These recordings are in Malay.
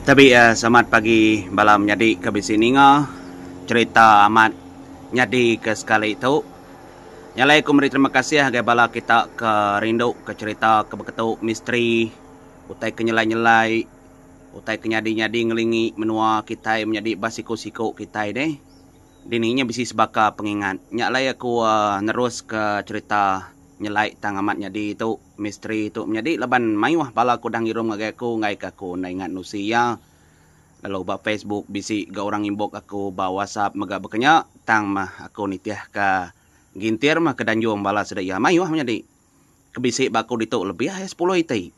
Tapi selamat pagi malam nyadi ke sini cerita amat nyadi ke sekali itu. Nyalai aku beri terima kasih agai bala kita ke rindu ke cerita ke beketu misteri utai kenyelai-nyelai utai kenyadi-nyadi ngelingi menua kita menjadi basiku-siku kita deh. Dininya bisi sebaka pengingat. Nyalai aku nerus ke cerita nyelai tang amat nyadi itu misteri itu menjadi leban mayuah bala aku dang irum ngagai aku ngai aku ingat nusia. Lalu ba Facebook bisi ga orang inbox aku ba WhatsApp maga bekenya tang mah aku nitiah ka gintir mah ke danjung bala sedaya mayuah menjadi kebisi ba aku ditu lebih 10 itai.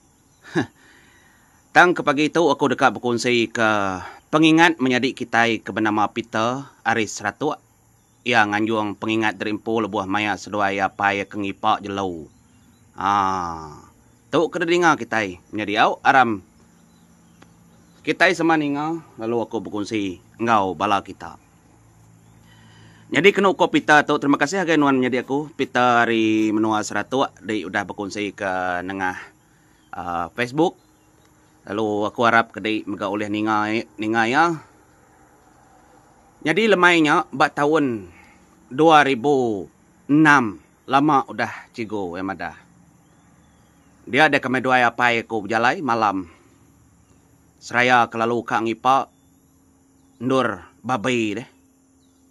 Tang ke pagi itu aku dekat berkongsi ke pengingat menjadi kita ke bernama Peter Aris Ratu yang nganjung pengingat derimpu lebuah maya seduaya paya kengipak jelau. Tu kena dengar kita menjadi au aram kita sama ninga lalu aku berkongsi engau bala kita. Jadi kena uko Peter tu terima kasih agai nuan menjadi aku Peter dari menua Seratu dia udah berkongsi ke nengah Facebook. Lalu aku harap kedai mega oleh ninga ya. Jadi lemainya bak tahun 2006 lama udah cigo yang ada. Dia ada kami dua apa aku berjalai malam. Seraya kelalu kak ngipa ndur babi deh.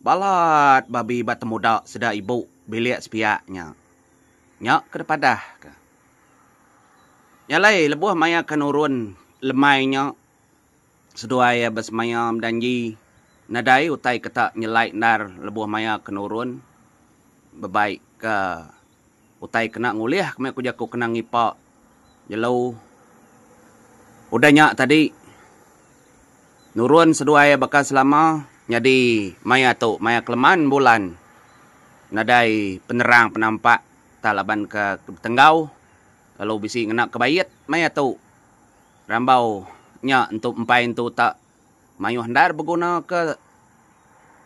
Balat babi bat muda seda ibu bilik sepiaknya. Nyak kedepadah ke. Nyalai lebuh maya kanurun lemainya seduaya besmayam danji nadai utai ketak nyelai nar lebuh maya kanurun bebaik ke utai kena nguliah kami aku jaku kena ngipak jelau udah nyak tadi nurun seduaya bakal selama jadi maya tu maya keleman bulan nadai penerang penampak talaban ke tenggau. Kalau bisi ngena kebayat maya tu rambau nya untuk empain tu tak mayu handar berguna ke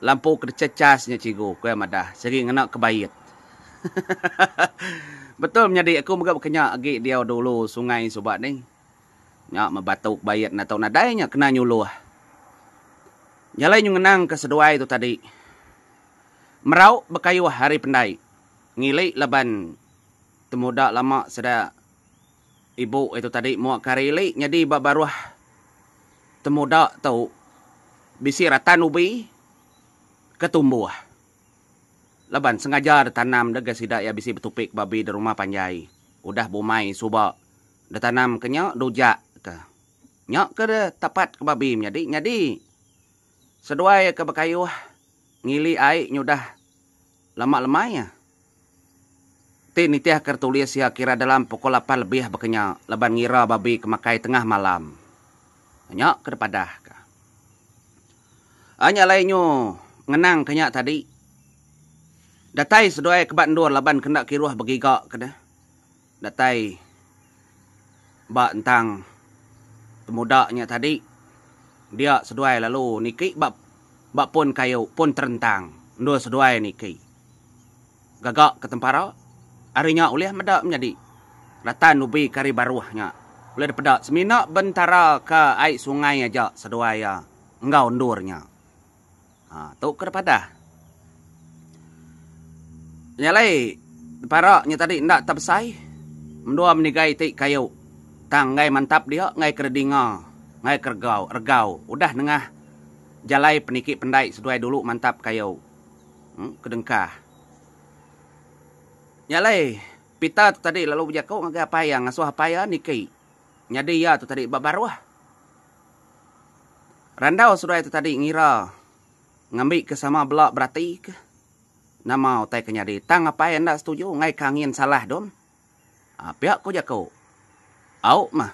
lampu kercecasnya cigo ke madah segi ngena kebayat. Betul menjadi aku megap kenya agi dia dulu sungai sobat ni. Nya membatuk bayat na tau nadainya kena nyuluh. Nyalai ngenang ke seduai tu tadi. Merau bekayuh hari pendai. Ngilai leban temuda lama seda ibu itu tadi muak karili jadi baruah temuda tau bisi ratan ubi ketumbuh. Leban sengaja ditanam dega sidak ya bisi betupik babi di rumah panjai. Udah bumai suba ditanam kenya dujak ke. Nyak ke de tapat ke babi nyadi seduai ke bekayuh ngili ai nyudah lama-lemanya. Nitiah kertulis ya kira dalam pukul 8 lebih bekenya leban ngira babi kemakai tengah malam. Nyak kedepadah ka. Anya lainnya ngenang kenya tadi. Datai seduai kebat ndur leban kena kiruah begigak kena. Datai bak entang temudaknya tadi. Dia seduai lalu niki bak pun kayu pun terentang. Ndur seduai niki. Gagak ke tempara. Arinya oleh medak menjadi ratan ubi kari baruhnya. Oleh depedak semina bentara ke air sungai aja seduaya. Engau undurnya. Tu kedepadah. Nyalai paraknya tadi ndak terbesai. Mendua menigai tik kayu. Tang ngai mantap dia ngai keredinga. Ngai regau. Udah nengah jalai penikik pendai seduai dulu mantap kayu. Kedengkah. Nyalai pita tu tadi lalu berjakau ngagai apa yang ngasuh apa ya niki. Nyadi ya tu tadi baruah. Randau sudah itu tadi ngira ngambil ke sama belak berarti ke. Nama utai kenyadi tang apa yang ndak setuju ngai kangin salah dom. Pihak ku jakau. Au mah.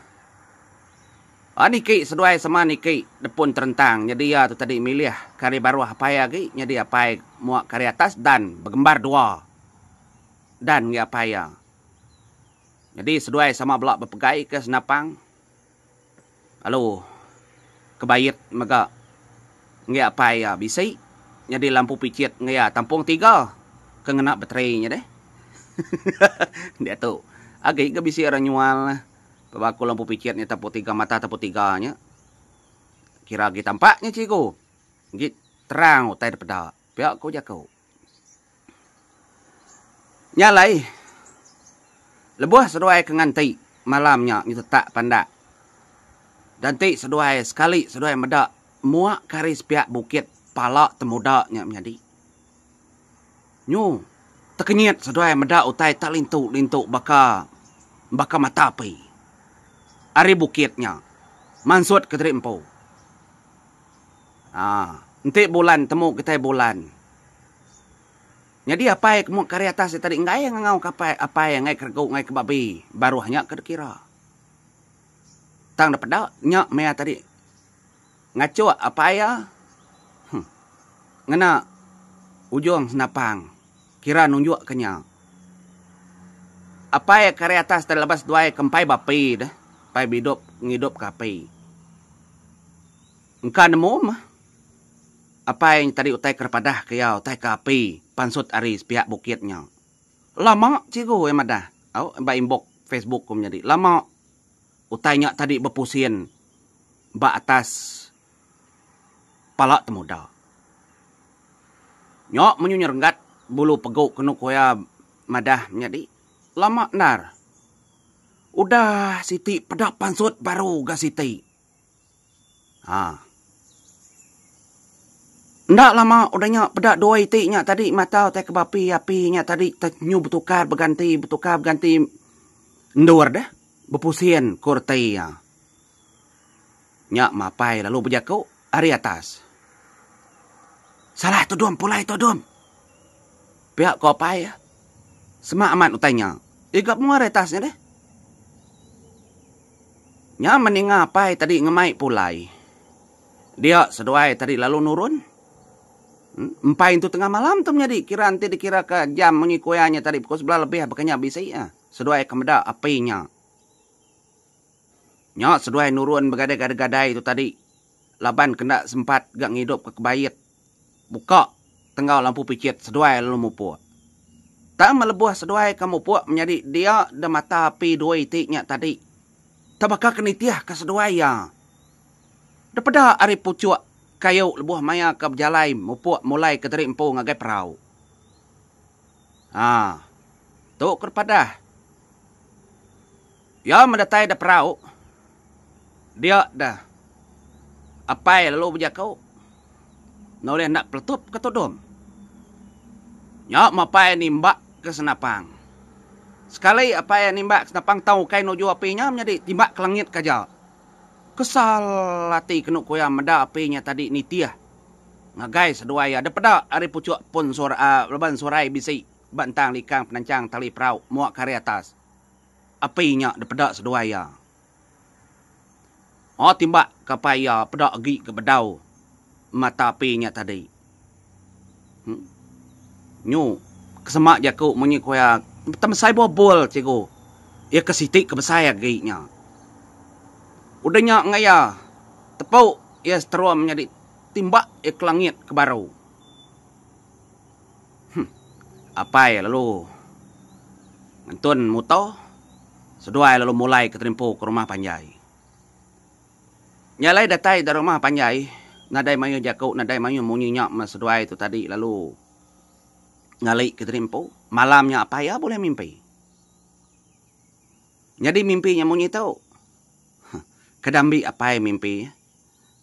Niki seduai sama niki depun terentang. Jadi ya tu tadi milih kari baruah apa ya gi. Nyadi apa muak kari atas dan bergembar dua. Dan ngi apa ya. Jadi seduai sama belak berpegai ke senapang. Lalu kebayit mega ngi apa ya bisi. Jadi lampu picit ngi ya tampung 3 kengena baterainya deh. Dia tu agi ke bisi orang nyual. Babaku lampu picitnya tampung 3 mata tampung 3-nya. kira gitu tampaknya cikgu. Gitu terang utai daripada pihak kau jakau. Nyalai. Lebuh seduai kenganti malamnya itu tak pandak. Dan ti seduai sekali seduai medak muak karis pihak bukit palak temudaknya menjadi. Nyu terkenyit seduai medak utai tak lintuk baka mata api. Ari bukitnya mansut ke terimpo. Nanti bulan temu kita bulan. Jadi apa yang kamu karya atas tadi ngai yang ngau apa yang ngai kerguk ngai kebabi baru hanya kira. Tang dapat dak nyak mea tadi. Ngaco apa ya? Ngena ujung senapang. Kira nunjuk kenya. Apa yang karya atas tadi lepas dua kempai bapi dah. Pai hidup ngidup kapai. Engkau nemu mah. Apa yang tadi utai kerpadah kaya utai kapai pansut aris pihak bukitnya. Lama cikgu yang madah. Mbak inbox Facebook ku menjadi. Lama utainya tadi berpusin mbak atas palak temuda. Nyok menyerenggat bulu peguk kenu koya madah menjadi. Lama nar. Udah Siti pedak pansut baru ga Siti. Ndak lama udahnya pedak dua itiknya tadi mata teh kebapi apinya tadi tenyu bertukar berganti ndur dah berpusien kurtai ya. Nyak mapai lalu berjakau hari atas. Salah tu dom pulai tu dom. Pihak kau pai ya. Semak amat utainya. Igap muar atasnya deh. Nya meninga pai tadi ngemai pulai. Dia seduai tadi lalu nurun. Empai itu tengah malam tu menjadi. Kira nanti dikira ke jam mengikuyannya tadi. Pukul 11 lebih bakanya bisa ya. Seduai kemeda apinya. Nya seduai nurun bergadai-gadai itu tadi. Laban kena sempat gak ngidup ke kebayit. Buka tengah lampu picit seduai lalu mupu. Tak melebuh seduai kamu puak menjadi dia dah mata api dua itiknya tadi. Tabakah kenitiah ke seduai ya. Daripada hari pucuk kayu lebuh maya ke berjalai mupu mulai ke teri empu ngagai perahu. Tu kepada. Ya mendatai dah perahu. Dia dah. Apa lalu berjakau. Noleh nak peletup ke tudum. Ya mapai nimbak ke senapang. Sekali apa yang nimbak senapang tahu kain nuju apinya menjadi timbak ke langit kaja. Kesal hati kenu kuya meda apinya tadi nitiah. Ngagai seduai ada pada hari pucuk pun leban surai bisi bantang likang penancang tali perahu muak kari atas. Apinya ada pada seduai ya. Timbak kapaya pada agi ke bedau mata apinya tadi. Nyu kesemak jaku munyi kuya temasai bobol cikgu. Ia kesitik kebesaya gainya. Udahnya ngaya. Tepau ia seteruam menjadi timbak ia ke langit ke baru. Apa ya lalu. Ngantun muto. Seduai lalu mulai ke terimpu ke rumah Panjai. Nyalai datai dari rumah Panjai. Nadai mayu jaku, nadai mayu munyinya mas seduai itu tadi lalu. Ngali ke terimpu. Malamnya apa ya boleh mimpi. Jadi mimpinya munyi tahu. Kedambi apa yang mimpi.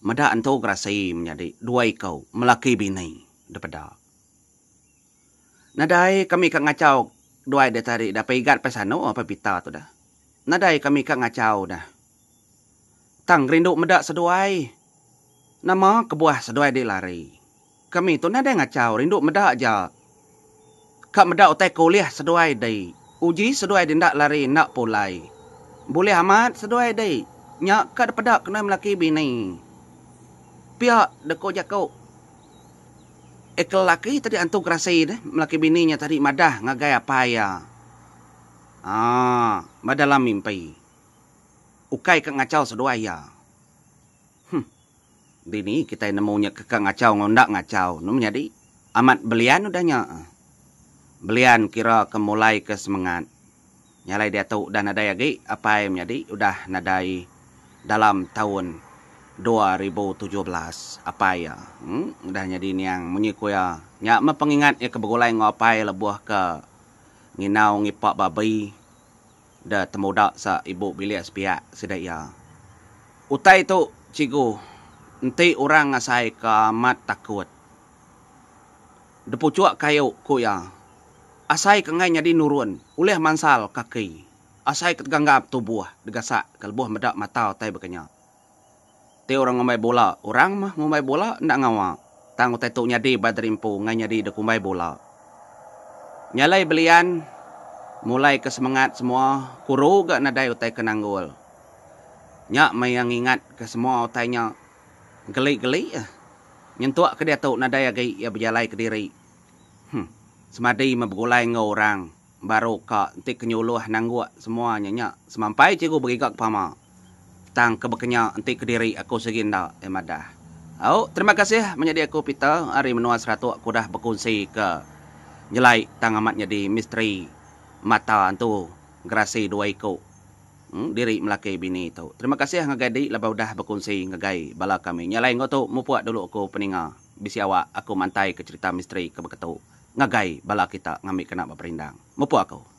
Mada anto grasai menjadi dua ikau melaki bini daripada. Nadai kami kak ngacau dua dia tadi dah pegat pesano apa pita tu dah. Nadai kami kak ngacau dah. Tang rindu medak seduai. Nama kebuah seduai dia lari. Kami tu nadai ngacau rindu medak aja. Kak medak utai kuliah seduai day. Uji seduai dia nak lari nak pulai. Boleh amat seduai day. Nyak kat pedak kena melaki bini. Pihak deko jakau. Ekel laki tadi antuk rasai deh. Melaki bininya tadi madah ngagai apa ya. Madalam mimpi. Ukai ke ngacau seduai ya. Bini kita nemunya ke ngacau ngondak ngacau. Num jadi amat belian udahnya. Belian kira kemulai ke semangat. Nyalai dia tahu dan nadai lagi apa yang menjadi udah nadai dalam tahun 2017 apa ya dah jadi niang menyikui ya nya mapengingat ya kebegulai ngapai lebuah ke nginau ngipak babi dah temudak sa ibu bilik sepiak sedai ya utai tu cigu enti orang ngasai ke amat takut depu cuak kayu ku ya asai kengai nyadi nurun uleh mansal kaki asai keganggap tubuh degasak kalbuh medak matau tai bekenya te orang ngomai bola orang mah ngomai bola ndak ngawa tang utai tu nyadi badrimpu ngai nyadi de kumai bola nyalai belian mulai ke semangat semua kuru gak nadai utai kenanggul nyak mai yang ingat ke semua utainya geli-geli nyentuak ke dia tu nadai agi ya berjalai ke diri semadi mabgulai ngau orang baru ka ti kenyuluh nanggua semuanya nyak semampai cikgu berigak pama tang kebekenya enti ke diri aku seginda emadah au terima kasih menjadi aku Peter hari menua 100 aku dah berkongsi ke nyelai tang amatnya di misteri mata antu gerasi dua iko diri melaki bini tu terima kasih ngagadi labau dah berkongsi ngagai bala kami nyalai ngotu mupuak dulu aku peninga bisi awak aku mantai ke cerita misteri kebeketu ngagai bala kita ngambil kena berperindang mupuak aku